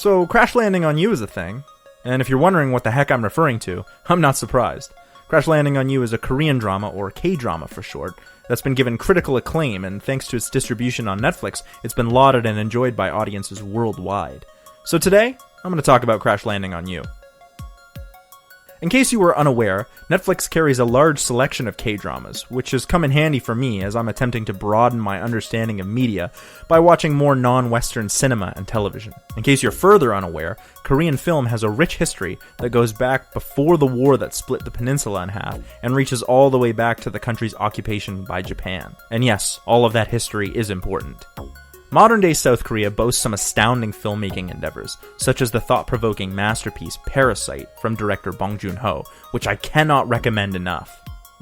So Crash Landing on You is a thing, and if you're wondering what the heck I'm referring to, I'm not surprised. Crash Landing on You is a Korean drama, or K-drama for short, that's been given critical acclaim, and thanks to its distribution on Netflix, it's been lauded and enjoyed by audiences worldwide. So today, I'm going to talk about Crash Landing on You. In case you were unaware, Netflix carries a large selection of K-dramas, which has come in handy for me as I'm attempting to broaden my understanding of media by watching more non-Western cinema and television. In case you're further unaware, Korean film has a rich history that goes back before the war that split the peninsula in half and reaches all the way back to the country's occupation by Japan. And yes, all of that history is important. Modern-day South Korea boasts some astounding filmmaking endeavors, such as the thought-provoking masterpiece Parasite from director Bong Joon-ho, which I cannot recommend enough.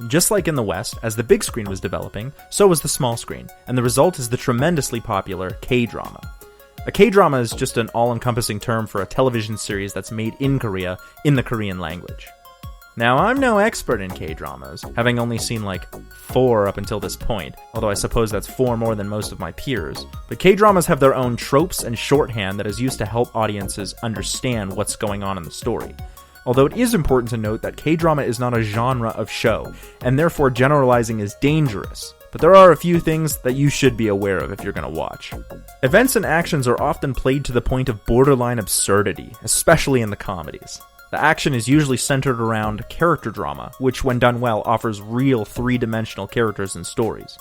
Just like in the West, as the big screen was developing, so was the small screen, and the result is the tremendously popular K-drama. A K-drama is just an all-encompassing term for a television series that's made in Korea in the Korean language. Now, I'm no expert in K-dramas, having only seen like 4 up until this point, although I suppose that's 4 more than most of my peers. But K-dramas have their own tropes and shorthand that is used to help audiences understand what's going on in the story. Although it is important to note that K-drama is not a genre of show, and therefore generalizing is dangerous. But there are a few things that you should be aware of if you're going to watch. Events and actions are often played to the point of borderline absurdity, especially in the comedies. The action is usually centered around character drama, which when done well offers real 3-dimensional characters and stories.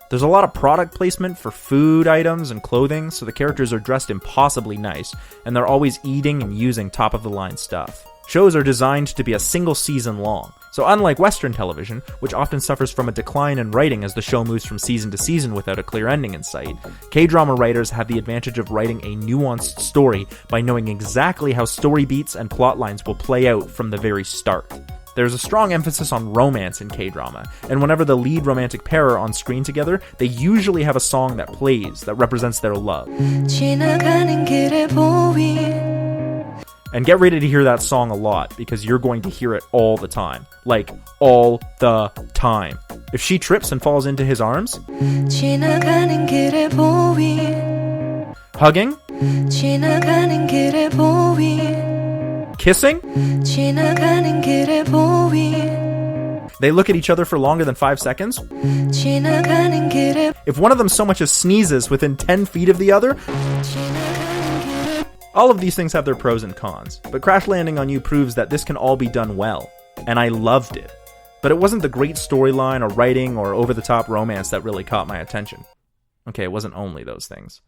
There's a lot of product placement for food items and clothing, so the characters are dressed impossibly nice, and they're always eating and using top-of-the-line stuff. Shows are designed to be a single season long, so unlike Western television, which often suffers from a decline in writing as the show moves from season to season without a clear ending in sight, K-drama writers have the advantage of writing a nuanced story by knowing exactly how story beats and plot lines will play out from the very start. There's a strong emphasis on romance in K-drama, and whenever the lead romantic pair are on screen together, they usually have a song that plays that represents their love. And get ready to hear that song a lot, because you're going to hear it all the time. Like, all the time. If she trips and falls into his arms, hugging, kissing, they look at each other for longer than 5 seconds. If one of them so much as sneezes within 10 feet of the other, all of these things have their pros and cons, but Crash Landing on You proves that this can all be done well, and I loved it. But it wasn't the great storyline or writing or over-the-top romance that really caught my attention. Okay, it wasn't only those things.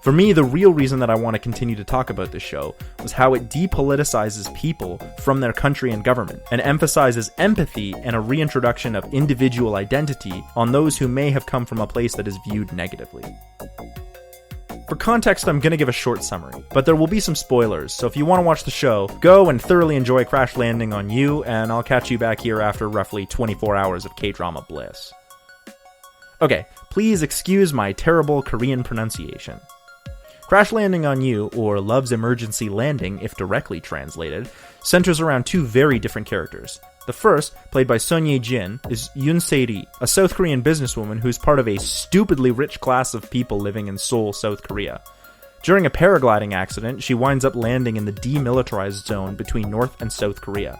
For me, the real reason that I want to continue to talk about this show was how it depoliticizes people from their country and government, and emphasizes empathy and a reintroduction of individual identity on those who may have come from a place that is viewed negatively. For context, I'm going to give a short summary, but there will be some spoilers, so if you want to watch the show, go and thoroughly enjoy Crash Landing on You, and I'll catch you back here after roughly 24 hours of K-drama bliss. Okay, please excuse my terrible Korean pronunciation. Crash Landing on You, or Love's Emergency Landing if directly translated, centers around 2 very different characters. The first, played by Son Ye-jin, is Yoon Se-ri, a South Korean businesswoman who's part of a stupidly rich class of people living in Seoul, South Korea. During a paragliding accident, she winds up landing in the demilitarized zone between North and South Korea.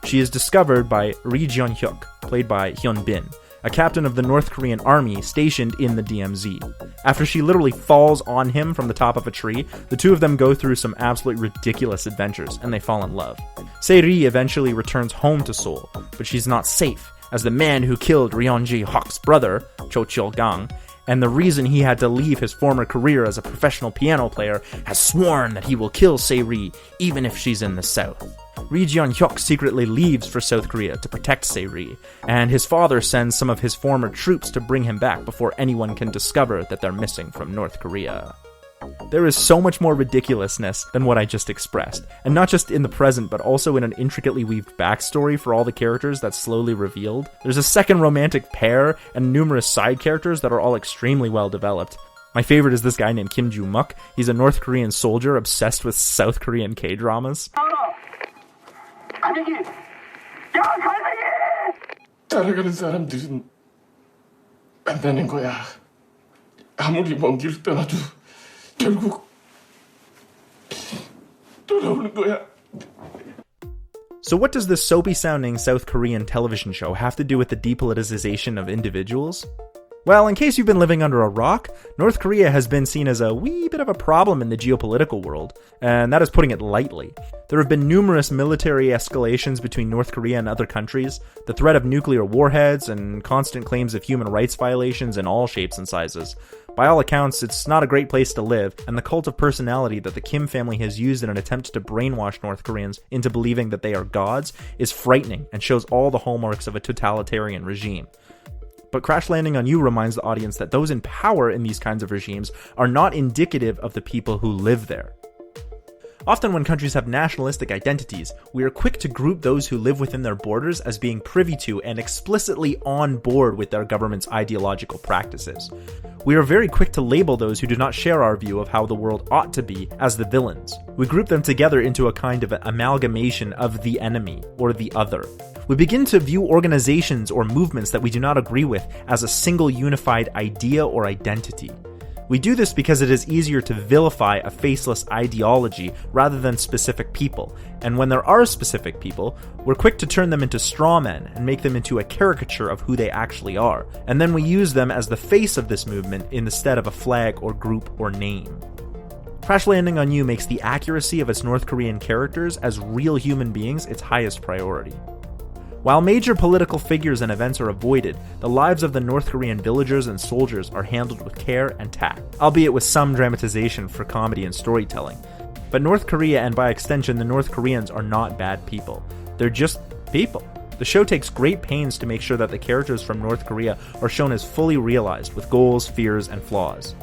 She is discovered by Ri Jeon-hyuk, played by Hyun Bin, a captain of the North Korean army stationed in the DMZ. After she literally falls on him from the top of a tree, the two of them go through some absolutely ridiculous adventures, and they fall in love. Se-ri eventually returns home to Seoul, but she's not safe, as the man who killed Ryong-ji-hok's brother, Cho Chil-gang, and the reason he had to leave his former career as a professional piano player, has sworn that he will kill Se-ri, even if she's in the south. Ri Jeon-hyuk secretly leaves for South Korea to protect Se-ri, and his father sends some of his former troops to bring him back before anyone can discover that they're missing from North Korea. There is so much more ridiculousness than what I just expressed, and not just in the present, but also in an intricately weaved backstory for all the characters that's slowly revealed. There's a second romantic pair, and numerous side characters that are all extremely well developed. My favorite is this guy named Kim Joo-muk. He's a North Korean soldier obsessed with South Korean K-dramas. 따라가는 사람들은 만나는 거야. 아무리 먼 길 떠나도 결국 돌아오는 거야. So what does this soapy-sounding South Korean television show have to do with the depoliticization of individuals? Well, in case you've been living under a rock, North Korea has been seen as a wee bit of a problem in the geopolitical world, and that is putting it lightly. There have been numerous military escalations between North Korea and other countries, the threat of nuclear warheads, and constant claims of human rights violations in all shapes and sizes. By all accounts, it's not a great place to live, and the cult of personality that the Kim family has used in an attempt to brainwash North Koreans into believing that they are gods is frightening and shows all the hallmarks of a totalitarian regime. But Crash Landing on You reminds the audience that those in power in these kinds of regimes are not indicative of the people who live there. Often when countries have nationalistic identities, we are quick to group those who live within their borders as being privy to and explicitly on board with their government's ideological practices. We are very quick to label those who do not share our view of how the world ought to be as the villains. We group them together into a kind of amalgamation of the enemy, or the other. We begin to view organizations or movements that we do not agree with as a single unified idea or identity. We do this because it is easier to vilify a faceless ideology rather than specific people, and when there are specific people, we're quick to turn them into straw men and make them into a caricature of who they actually are, and then we use them as the face of this movement instead of a flag or group or name. Crash Landing on You makes the accuracy of its North Korean characters as real human beings its highest priority. While major political figures and events are avoided, the lives of the North Korean villagers and soldiers are handled with care and tact, albeit with some dramatization for comedy and storytelling. But North Korea, and by extension the North Koreans, are not bad people. They're just people. The show takes great pains to make sure that the characters from North Korea are shown as fully realized, with goals, fears, and flaws.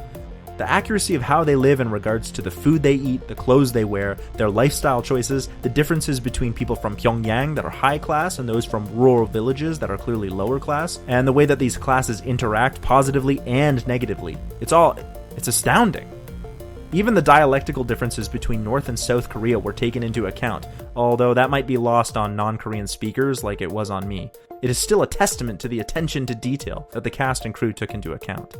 The accuracy of how they live in regards to the food they eat, the clothes they wear, their lifestyle choices, the differences between people from Pyongyang that are high class and those from rural villages that are clearly lower class, and the way that these classes interact positively and negatively. It's astounding. Even the dialectical differences between North and South Korea were taken into account, although that might be lost on non-Korean speakers like it was on me. It is still a testament to the attention to detail that the cast and crew took into account.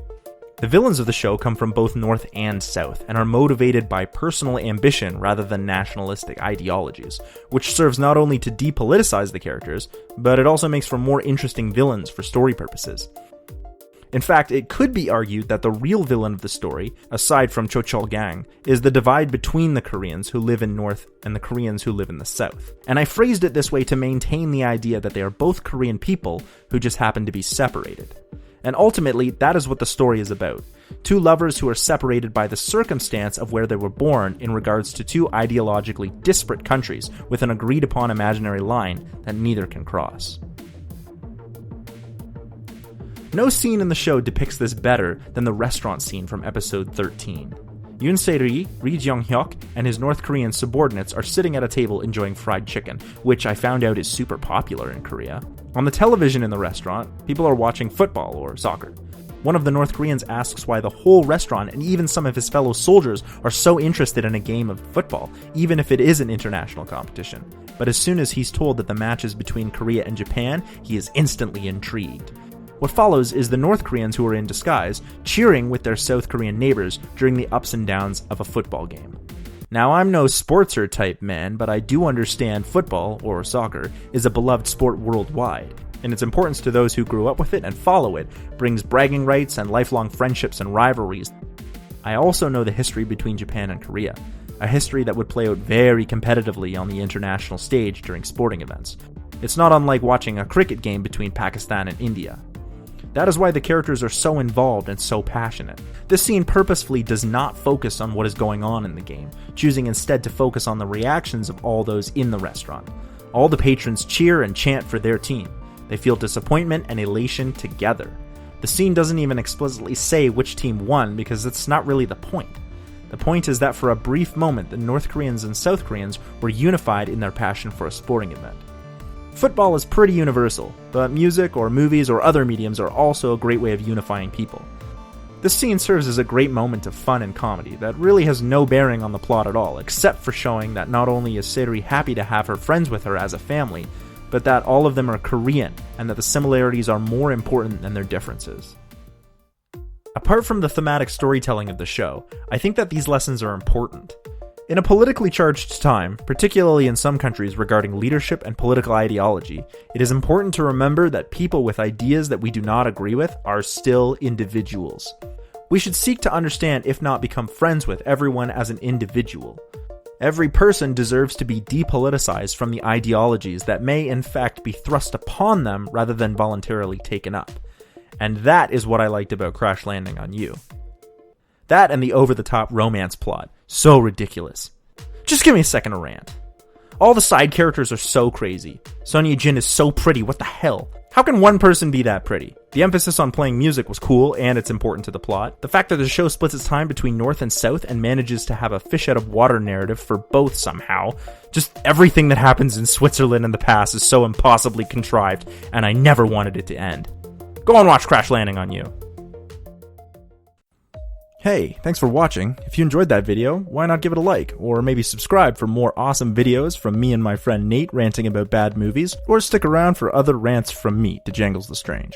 The villains of the show come from both North and South, and are motivated by personal ambition rather than nationalistic ideologies, which serves not only to depoliticize the characters, but it also makes for more interesting villains for story purposes. In fact, it could be argued that the real villain of the story, aside from Chochol Gang, is the divide between the Koreans who live in North and the Koreans who live in the South. And I phrased it this way to maintain the idea that they are both Korean people who just happen to be separated. And ultimately, that is what the story is about. Two lovers who are separated by the circumstance of where they were born in regards to two ideologically disparate countries with an agreed-upon imaginary line that neither can cross. No scene in the show depicts this better than the restaurant scene from episode 13. Yoon Se-ri, Ri Jong-hyuk, and his North Korean subordinates are sitting at a table enjoying fried chicken, which I found out is super popular in Korea. On the television in the restaurant, people are watching football or soccer. One of the North Koreans asks why the whole restaurant and even some of his fellow soldiers are so interested in a game of football, even if it is an international competition. But as soon as he's told that the match is between Korea and Japan, he is instantly intrigued. What follows is the North Koreans who are in disguise, cheering with their South Korean neighbors during the ups and downs of a football game. Now, I'm no sportser type man, but I do understand football, or soccer, is a beloved sport worldwide, and its importance to those who grew up with it and follow it brings bragging rights and lifelong friendships and rivalries. I also know the history between Japan and Korea, a history that would play out very competitively on the international stage during sporting events. It's not unlike watching a cricket game between Pakistan and India. That is why the characters are so involved and so passionate. This scene purposefully does not focus on what is going on in the game, choosing instead to focus on the reactions of all those in the restaurant. All the patrons cheer and chant for their team. They feel disappointment and elation together. The scene doesn't even explicitly say which team won because it's not really the point. The point is that for a brief moment, the North Koreans and South Koreans were unified in their passion for a sporting event. Football is pretty universal, but music or movies or other mediums are also a great way of unifying people. This scene serves as a great moment of fun and comedy that really has no bearing on the plot at all, except for showing that not only is Se-ri happy to have her friends with her as a family, but that all of them are Korean, and that the similarities are more important than their differences. Apart from the thematic storytelling of the show, I think that these lessons are important. In a politically charged time, particularly in some countries regarding leadership and political ideology, it is important to remember that people with ideas that we do not agree with are still individuals. We should seek to understand, if not become friends with, everyone as an individual. Every person deserves to be depoliticized from the ideologies that may in fact be thrust upon them rather than voluntarily taken up. And that is what I liked about Crash Landing on You. That and the over-the-top romance plot. So ridiculous. Just give me a second to rant. All the side characters are so crazy. Sonia Jin is so pretty, what the hell? How can one person be that pretty? The emphasis on playing music was cool, and it's important to the plot. The fact that the show splits its time between North and South and manages to have a fish-out-of-water narrative for both somehow. Just everything that happens in Switzerland in the past is so impossibly contrived, and I never wanted it to end. Go and watch Crash Landing on You. Hey, thanks for watching. If you enjoyed that video, why not give it a like, or maybe subscribe for more awesome videos from me and my friend Nate ranting about bad movies, or stick around for other rants from me, Janglez the Strange.